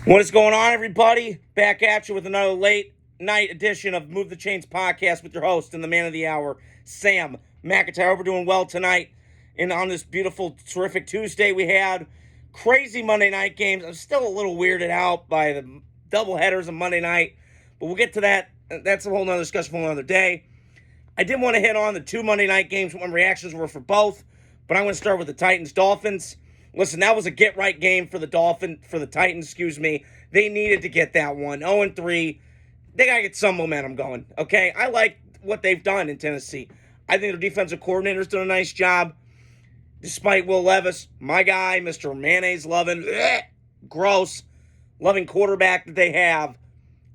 What is going on, everybody? Back at you with another late night edition of Move the Chains podcast with your host and the man of the hour, Sam McIntyre. We're doing well tonight. And on this beautiful, terrific Tuesday, we had crazy Monday night games. I'm still a little weirded out by the double headers on Monday night, but we'll get to that. That's a whole nother discussion for another day. I did want to hit on the two Monday night games, what my reactions were for both, but I'm going to start with the Titans-Dolphins. Listen, that was a get-right game for the Titans, excuse me. They needed to get that one. 0-3. They got to get some momentum going, okay? I like what they've done in Tennessee. I think their defensive coordinator's done a nice job. Despite Will Levis, my guy, Mr. Mayonnaise-loving, gross, loving quarterback that they have.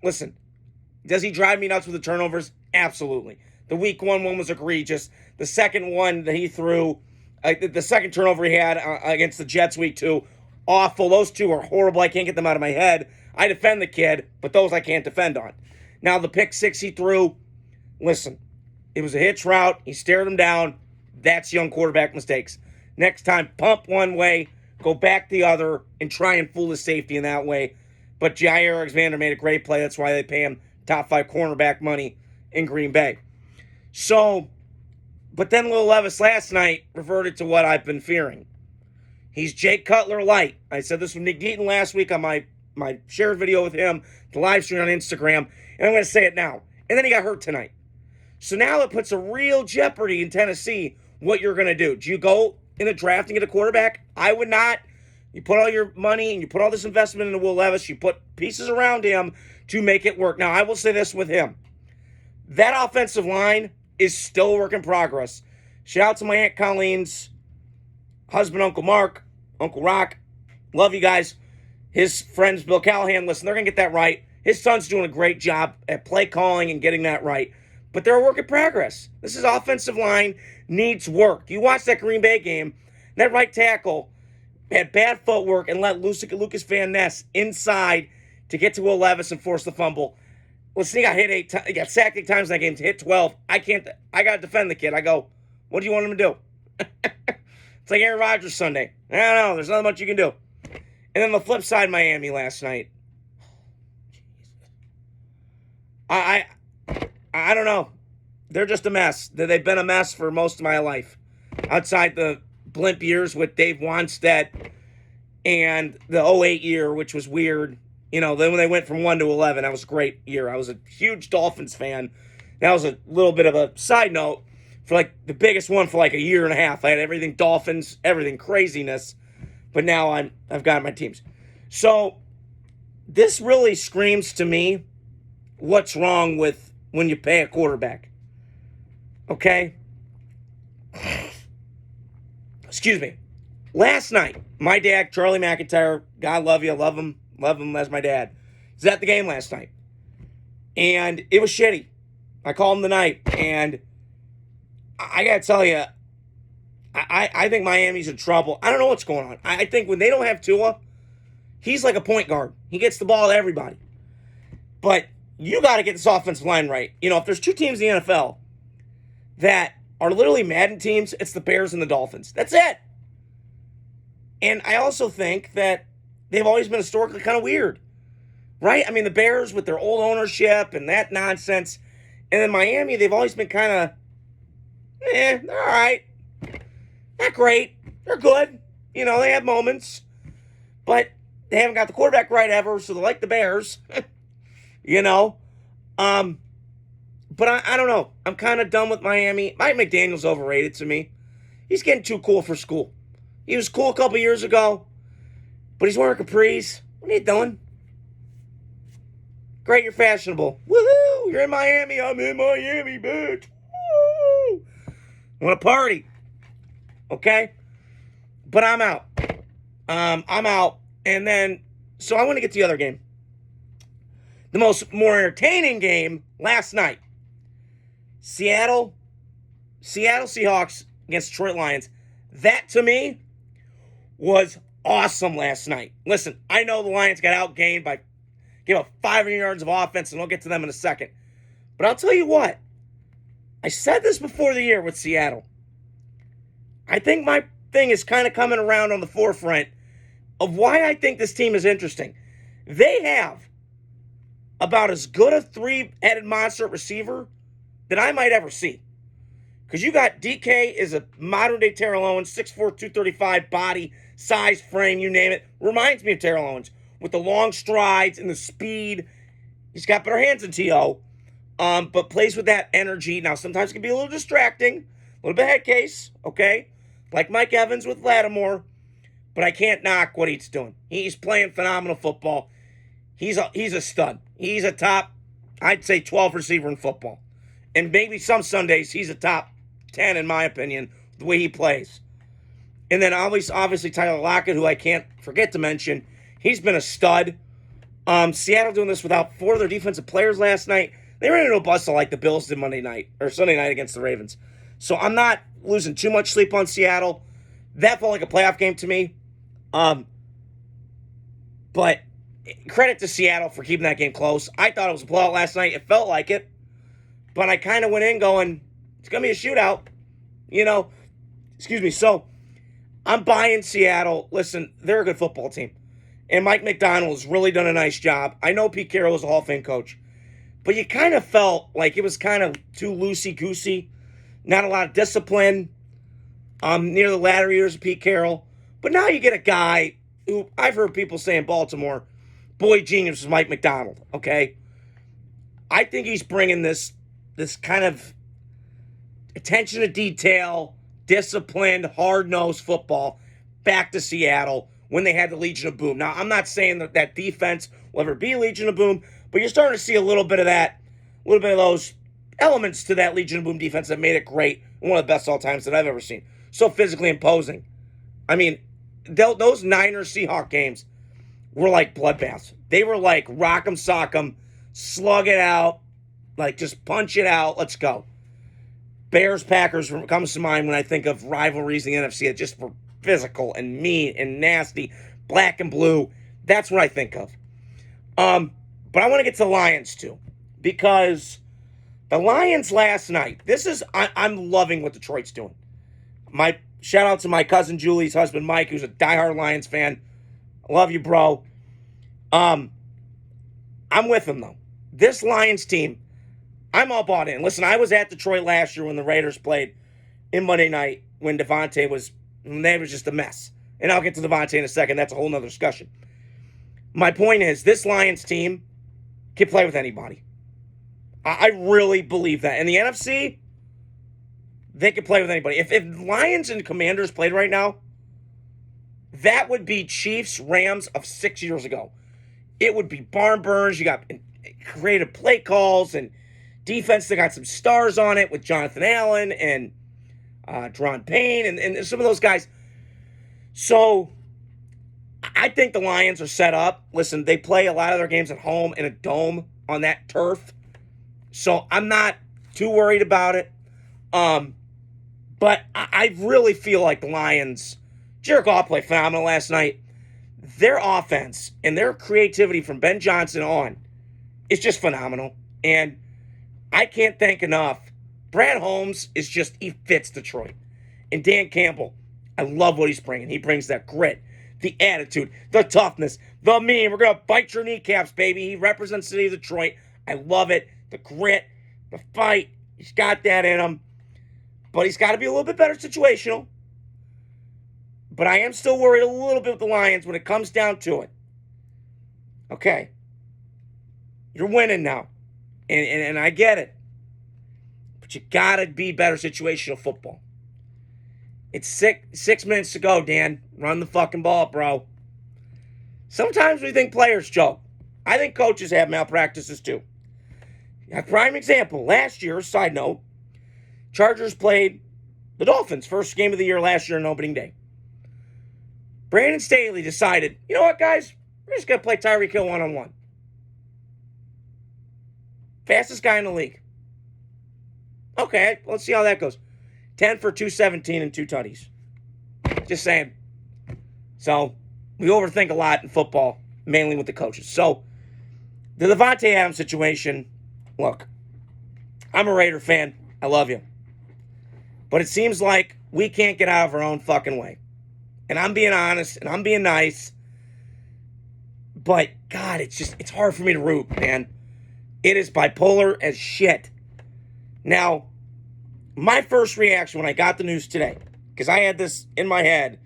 Listen, does he drive me nuts with the turnovers? Absolutely. The week one was egregious. The second one that he threw, the second turnover he had against the Jets week two, awful. Those two are horrible. I can't get them out of my head. I defend the kid, but those I can't defend on. Now, the pick six he threw, listen, it was a hitch route. He stared him down. That's young quarterback mistakes. Next time, pump one way, go back the other, and try and fool the safety in that way. But Jair Alexander made a great play. That's why they pay him top 5 cornerback money in Green Bay. So, but then Will Levis last night reverted to what I've been fearing. He's Jake Cutler light. I said this with Nick Deaton last week on my shared video with him, the live stream on Instagram, and I'm going to say it now. And then he got hurt tonight. So now it puts a real jeopardy in Tennessee what you're going to do. Do you go in the draft and get a quarterback? I would not. You put all your money and you put all this investment into Will Levis. You put pieces around him to make it work. Now, I will say this with him. That offensive line is still a work in progress. Shout out to my Aunt Colleen's husband, Uncle Mark, Uncle Rock. Love you guys. His friends, Bill Callahan, listen, they're going to get that right. His son's doing a great job at play calling and getting that right. But they're a work in progress. This is offensive line needs work. You watch that Green Bay game, that right tackle had bad footwork and let Lucas Van Ness inside to get to Will Levis and force the fumble. Listen, he got hit he got sacked 8 times in that game to hit 12. I got to defend the kid. I go, what do you want him to do? It's like Aaron Rodgers Sunday. I don't know. There's not much you can do. And then the flip side, Miami last night. I don't know. They're just a mess. They've been a mess for most of my life. Outside the blimp years with Dave Wanstead and the 08 year, which was weird. You know, then when they went from 1 to 11, that was a great year. I was a huge Dolphins fan. That was a little bit of a side note for like the biggest one for like a year and a half. I had everything Dolphins, everything craziness. But now I've got my teams. So this really screams to me what's wrong with when you pay a quarterback. Okay? Excuse me. Last night, my dad, Charlie McIntyre, God love you, love him as my dad. He's at the game last night. And it was shitty. I called him the night, and I got to tell you, I think Miami's in trouble. I don't know what's going on. I think when they don't have Tua, he's like a point guard. He gets the ball to everybody. But you got to get this offensive line right. You know, if there's 2 teams in the NFL that are literally Madden teams, it's the Bears and the Dolphins. That's it. And I also think that they've always been historically kind of weird, right? I mean, the Bears with their old ownership and that nonsense. And then Miami, they've always been kind of, they're all right. Not great. They're good. You know, they have moments. But they haven't got the quarterback right ever, so they're like the Bears. You know? But I don't know. I'm kind of done with Miami. Mike McDaniel's overrated to me. He's getting too cool for school. He was cool a couple years ago, but he's wearing capris. What are you doing? Great, you're fashionable. Woohoo! You're in Miami. I'm in Miami, bitch. Woo! Want to party? Okay? But I'm out. I'm out. And then, so I want to get to the other game. The more entertaining game last night. Seattle Seahawks against Detroit Lions. That, to me, was awesome last night. Listen, I know the Lions got outgained by gave up 500 yards of offense, and I'll get to them in a second. But I'll tell you what. I said this before the year with Seattle. I think my thing is kind of coming around on the forefront of why I think this team is interesting. They have about as good a three-headed monster receiver that I might ever see. Because you got DK is a modern-day Terrell Owens, 6'4", 235 body, size, frame, you name it. Reminds me of Terrell Owens with the long strides and the speed. He's got better hands than T.O., but plays with that energy. Now, sometimes it can be a little distracting, a little bit head case, okay? Like Mike Evans with Lattimore, but I can't knock what he's doing. He's playing phenomenal football. He's a stud. He's a top, I'd say, 12 receiver in football. And maybe some Sundays he's a top 10, in my opinion, the way he plays. And then obviously Tyler Lockett, who I can't forget to mention, he's been a stud. Seattle doing this without 4 of their defensive players last night. They ran into a bustle like the Bills did Sunday night against the Ravens. So I'm not losing too much sleep on Seattle. That felt like a playoff game to me. But credit to Seattle for keeping that game close. I thought it was a blowout last night. It felt like it. But I kind of went in going, it's going to be a shootout. Excuse me. So I'm buying Seattle. Listen, they're a good football team. And Mike McDonald has really done a nice job. I know Pete Carroll is a Hall of Fame coach. But you kind of felt like it was kind of too loosey-goosey. Not a lot of discipline near the latter years of Pete Carroll. But now you get a guy who I've heard people say in Baltimore, boy genius is Mike McDonald, okay? I think he's bringing this kind of attention to detail, disciplined, hard-nosed football back to Seattle when they had the Legion of Boom. Now, I'm not saying that defense will ever be Legion of Boom, but you're starting to see a little bit of that, a little bit of those elements to that Legion of Boom defense that made it great and one of the best all times that I've ever seen. So physically imposing. I mean, those Niners Seahawks games were like bloodbaths. They were like rock 'em, sock 'em, slug it out, like just punch it out, let's go. Bears Packers comes to mind when I think of rivalries in the NFC that just were physical and mean and nasty, black and blue. That's what I think of. But I want to get to the Lions too, because the Lions last night, I'm loving what Detroit's doing. My shout out to my cousin Julie's husband Mike, who's a diehard Lions fan. I love you, bro. I'm with him though. This Lions team, I'm all bought in. Listen, I was at Detroit last year when the Raiders played in Monday night when Davante was just a mess. And I'll get to Davante in a second. That's a whole nother discussion. My point is, this Lions team can play with anybody. I really believe that. In the NFC, they can play with anybody. If Lions and Commanders played right now, that would be Chiefs, Rams of 6 years ago. It would be barn burns. You got creative play calls and defense that got some stars on it with Jonathan Allen and Deron Payne and some of those guys. So I think the Lions are set up. Listen, they play a lot of their games at home in a dome on that turf. So I'm not too worried about it. But I really feel like the Lions, Jared Goff played phenomenal last night. Their offense and their creativity from Ben Johnson on is just phenomenal. And I can't thank enough. Brad Holmes he fits Detroit. And Dan Campbell, I love what he's bringing. He brings that grit, the attitude, the toughness, the mean. We're going to bite your kneecaps, baby. He represents the city of Detroit. I love it. The grit, the fight. He's got that in him. But he's got to be a little bit better situational. But I am still worried a little bit with the Lions when it comes down to it. Okay. You're winning now. And I get it. But you got to be better situational football. It's 6 minutes to go, Dan. Run the fucking ball, bro. Sometimes we think players choke. I think coaches have malpractices too. A prime example. Last year, side note, Chargers played the Dolphins. First game of the year last year on opening day. Brandon Staley decided, you know what, guys? We're just going to play Tyreek Hill one-on-one. Fastest guy in the league. Okay, let's see how that goes. 10 for 217 and 2 tutties. Just saying. So, we overthink a lot in football, mainly with the coaches. So, the Davante Adams situation, look, I'm a Raider fan. I love you. But it seems like we can't get out of our own fucking way. And I'm being honest, and I'm being nice. But, God, it's hard for me to root, man. It is bipolar as shit. Now, my first reaction when I got the news today, because I had this in my head,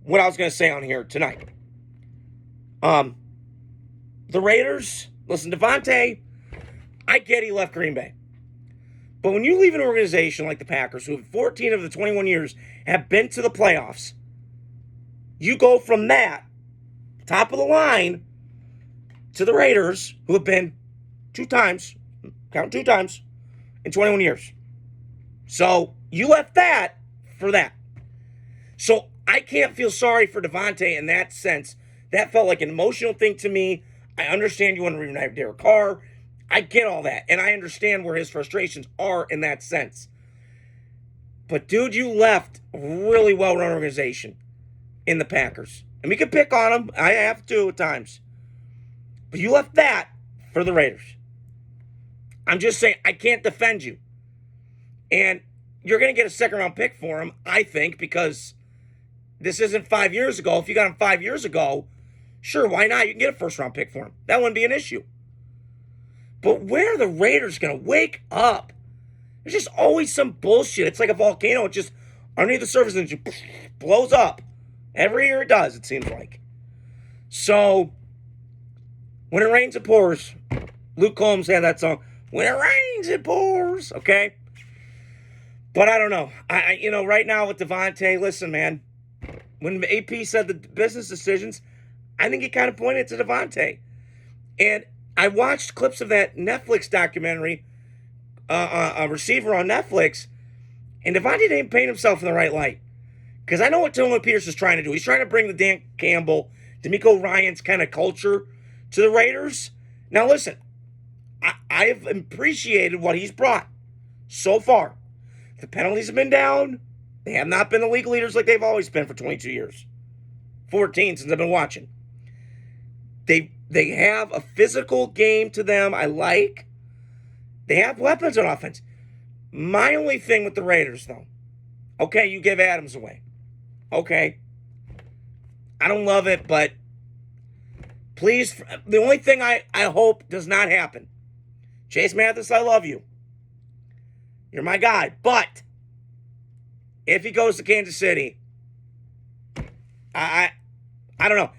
what I was going to say on here tonight. The Raiders, listen, Davante, I get he left Green Bay. But when you leave an organization like the Packers, who have 14 of the 21 years have been to the playoffs, you go from that, top of the line, to the Raiders, who have been two times in 21 years. So you left that for that. So I can't feel sorry for Davante in that sense. That felt like an emotional thing to me. I understand you want to reunite with Derek Carr. I get all that. And I understand where his frustrations are in that sense. But, dude, you left a really well-run organization in the Packers. And we can pick on them. I have to at times. But you left that for the Raiders. I'm just saying, I can't defend you. And you're going to get a second-round pick for him, I think, because this isn't 5 years ago. If you got him 5 years ago, sure, why not? You can get a first-round pick for him. That wouldn't be an issue. But where are the Raiders going to wake up? There's just always some bullshit. It's like a volcano. It just, underneath the surface, and it just blows up. Every year it does, it seems like. So, when it rains, it pours. Luke Combs had that song. When it rains, it pours. Okay? But I don't know. Right now with Davante, listen, man. When AP said the business decisions, I think he kind of pointed to Davante. And I watched clips of that Netflix documentary, a receiver on Netflix, and Davante didn't paint himself in the right light. Because I know what Tillman Pierce is trying to do. He's trying to bring the Dan Campbell, D'Amico Ryans kind of culture to the Raiders. Now listen, I've appreciated what he's brought so far. The penalties have been down. They have not been the league leaders like they've always been for 22 years. 14 since I've been watching. They have a physical game to them I like. They have weapons on offense. My only thing with the Raiders, though, okay, you give Adams away. Okay. I don't love it, but please, the only thing I hope does not happen. Chase Mathis, I love you. You're my guy. But if he goes to Kansas City, I don't know.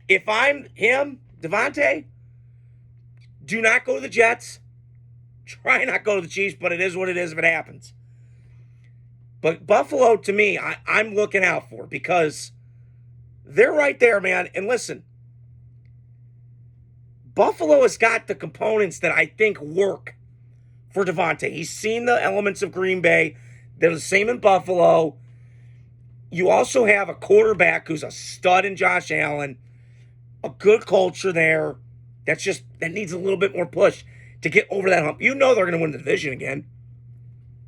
If I'm him, Davante, do not go to the Jets. Try not go to the Chiefs, but it is what it is if it happens. But Buffalo, to me, I'm looking out for because they're right there, man. And listen, Buffalo has got the components that I think work for Davante. He's seen the elements of Green Bay. They're the same in Buffalo. You also have a quarterback who's a stud in Josh Allen. A good culture there. That needs a little bit more push to get over that hump. You know they're going to win the division again.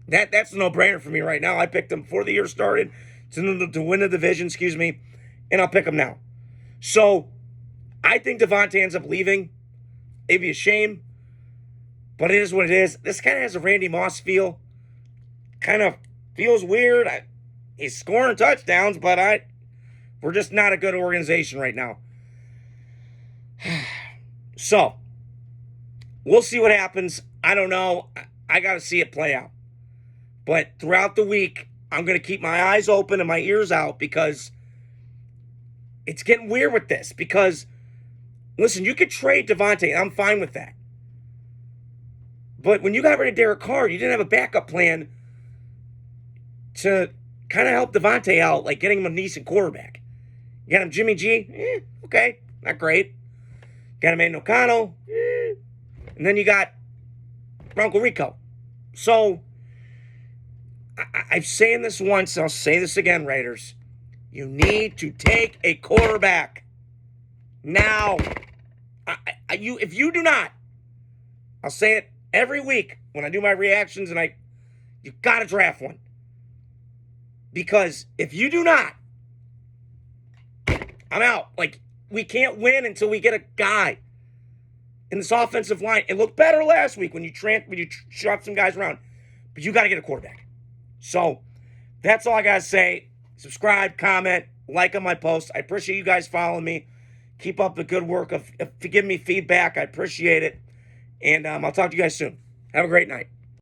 That's a no-brainer for me right now. I picked them before the year started to win the division, and I'll pick them now. So, I think Davante ends up leaving. It'd be a shame, but it is what it is. This kind of has a Randy Moss feel. Kind of feels weird. He's scoring touchdowns, but we're just not a good organization right now. So, we'll see what happens. I don't know. I got to see it play out. But throughout the week, I'm going to keep my eyes open and my ears out because it's getting weird with this. Because, listen, you could trade Davante, and I'm fine with that. But when you got rid of Derek Carr, you didn't have a backup plan to kind of help Davante out, like getting him a decent quarterback. You got him Jimmy G, okay, not great. Got him Aiden O'Connell, and then you got Bronco Rico. So, I've saying this once, and I'll say this again, Raiders. You need to take a quarterback now. If you do not, I'll say it every week when I do my reactions, and you got to draft one. Because if you do not, I'm out. Like, we can't win until we get a guy in this offensive line. It looked better last week when you shot some guys around. But you got to get a quarterback. So, that's all I got to say. Subscribe, comment, like on my posts. I appreciate you guys following me. Keep up the good work of giving me feedback. I appreciate it. And I'll talk to you guys soon. Have a great night.